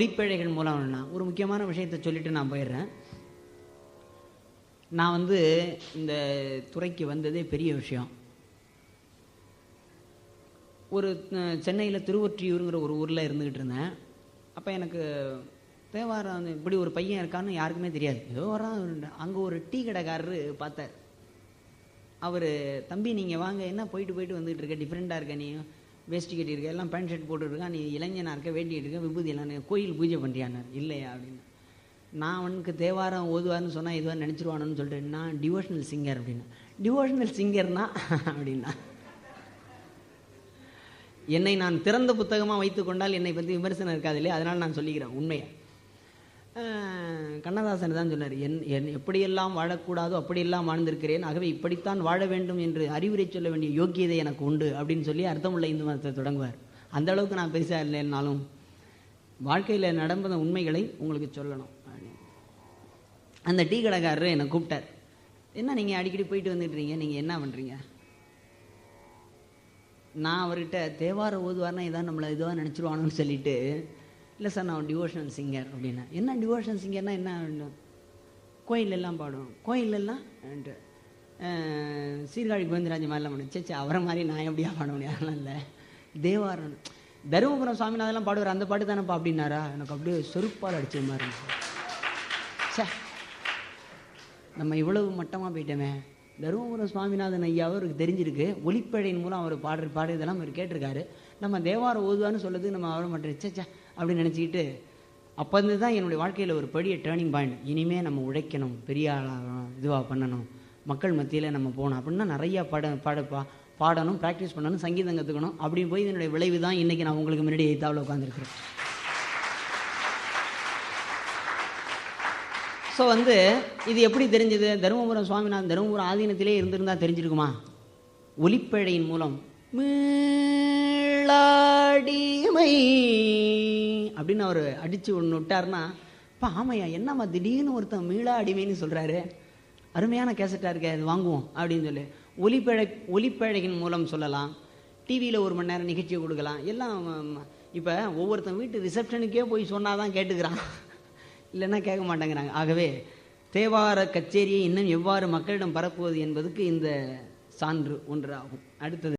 ஒளிப்பேழைகள் மூலம் ஒரு முக்கியமான விஷயத்தை சொல்லிட்டு நான் போயிடுறேன். நான் இந்த துறைக்கு வந்ததே பெரிய விஷயம். ஒரு சென்னையில் திருவொற்றியூருங்கிற ஒரு ஊரில் இருந்துக்கிட்டு இருந்தேன். அப்போ எனக்கு தேவாரம் இப்படி ஒரு பையன் இருக்கான்னு யாருக்குமே தெரியாது. ஏதோ வரான். அங்கே ஒரு டீ கடைக்காரரு பார்த்தார். அவர், தம்பி நீங்கள் வாங்க, என்ன போயிட்டு வந்துக்கிட்டு இருக்க, டிஃப்ரெண்ட்டாக இருக்க, நீ வேஷ்டி கட்டியிருக்க, எல்லாம் பேண்ட் ஷர்ட் போட்டுருக்கா, நீ இளைஞனாக இருக்க, வேண்டிகிட்டு இருக்க, விபூதி எல்லாம் கோயில் பூஜை பண்ணுறியான்னு. இல்லையா அப்படின்னு. நான் அவனுக்கு தேவாரம் ஓதுவார்னு சொன்னால் இதுவாக நினச்சிருவானு சொல்லிட்டு, நான் டிவோஷனல் சிங்கர் அப்படின்னா. டிவோஷனல் சிங்கர்னா அப்படின்னா, என்னை நான் திறந்த புத்தகமாக வைத்து கொண்டால் என்னை பற்றி விமர்சனம் இருக்காது இல்லையா, அதனால் நான் சொல்லிக்கிறேன் உண்மையை. கண்ணதாசன் தான் சொன்னார், என் எப்படியெல்லாம் வாழக்கூடாதோ அப்படியெல்லாம் வாழ்ந்திருக்கிறேன், ஆகவே இப்படித்தான் வாழ வேண்டும் என்று அறிவுரை சொல்ல வேண்டிய யோக்கியதை எனக்கு உண்டு அப்படின்னு சொல்லி அர்த்தமுள்ள இந்து மதத்தை தொடங்குவார். அந்த அளவுக்கு நான் பெருசாக இல்லைன்னாலும் வாழ்க்கையில் நடந்த உண்மைகளை உங்களுக்கு சொல்லணும். அந்த டீ கடைக்காரர் என்னை கூப்பிட்டார். என்ன நீங்கள் அடிக்கடி போயிட்டு வந்துட்டுறீங்க, நீங்கள் என்ன பண்ணுறீங்க? நான் அவர்கிட்ட தேவாரம் ஓதுவார்னா இதான் நம்மளை இதுவாக நினச்சிருவானோன்னு சொல்லிட்டு, இல்லை சார் நான் டிவோஷனல் சிங்கர் அப்படின்னா. என்ன டிவோஷனல் சிங்கர்னா என்ன? கோயிலெல்லாம் பாடுவோம். கோயிலெல்லாம் சீர்காழி கோவிந்தராஜ் மாதிரிலாம் பாடுவேன். சேச்சே, அவரை மாதிரி நான் எப்படியா பாட முடியும்? அதெல்லாம் இல்லை, தேவாரம். தருமபுரம் சுவாமிநாதெல்லாம் பாடுவார், அந்த பாட்டு தானேப்பா அப்படின்னாரா. எனக்கு அப்படியே செருப்பால் அடிச்ச மாதிரி இருந்துச்சு. சே, நம்ம இவ்வளவு மட்டமாக போயிட்டோமே. தருமபுரம் சுவாமிநாதன் ஐயா அவருக்கு தெரிஞ்சிருக்கு, ஒளிப்பேழையின் மூலம் அவர் பாடுற இதெல்லாம் அவர் கேட்டிருக்காரு. நம்ம தேவாரம் ஓதுவான்னு சொல்லுறதுக்கு நம்ம அவரை மட்டும் சேச்சா அப்படின்னு நினச்சிக்கிட்டு, அப்போ இருந்து தான் என்னுடைய வாழ்க்கையில் ஒரு பெரிய டேர்னிங் பாயிண்ட். இனிமேல் நம்ம உழைக்கணும், பெரிய ஆளாகணும், இதுவாக பண்ணணும், மக்கள் மத்தியில் நம்ம போகணும் அப்படின்னா நிறையா பாடணும், ப்ராக்டிஸ் பண்ணணும், சங்கீதம் கற்றுக்கணும். அப்படி போய் இதனுடைய விளைவு தான் இன்றைக்கி நான் உங்களுக்கு முன்னாடி எய்த்தாவில் உட்காந்துருக்குறேன். ஸோ இது எப்படி தெரிஞ்சது? தருமபுரம் சுவாமிநாதன் தருமபுரம் ஆதீனத்திலே இருந்திருந்தா தெரிஞ்சிருக்குமா? ஒளிப்பேழையின் மூலம் மீளாடிமை அப்படின்னு அவர் அடித்து ஒன்று விட்டார்னா, இப்போ ஆமையா என்னம்மா திடீர்னு ஒருத்தன் மீளாடிமைன்னு சொல்கிறாரு, அருமையான கேசட்டாக இருக்கே, அது வாங்குவோம் அப்படின்னு சொல்லி ஒளிப்பேழையின் மூலம் சொல்லலாம். டிவியில் 1 மணி நேரம் நிகழ்ச்சியை கொடுக்கலாம். எல்லாம் இப்போ ஒவ்வொருத்தன் வீட்டு ரிசப்ஷனுக்கே போய் சொன்னால் தான் கேட்டுக்கிறான், இல்லைன்னா கேட்க மாட்டேங்கிறாங்க. ஆகவே தேவார கச்சேரியை இன்னும் எவ்வாறு மக்களிடம் பரப்புவது என்பதுக்கு இந்த சான்று ஒன்று ஆகும். அடுத்தது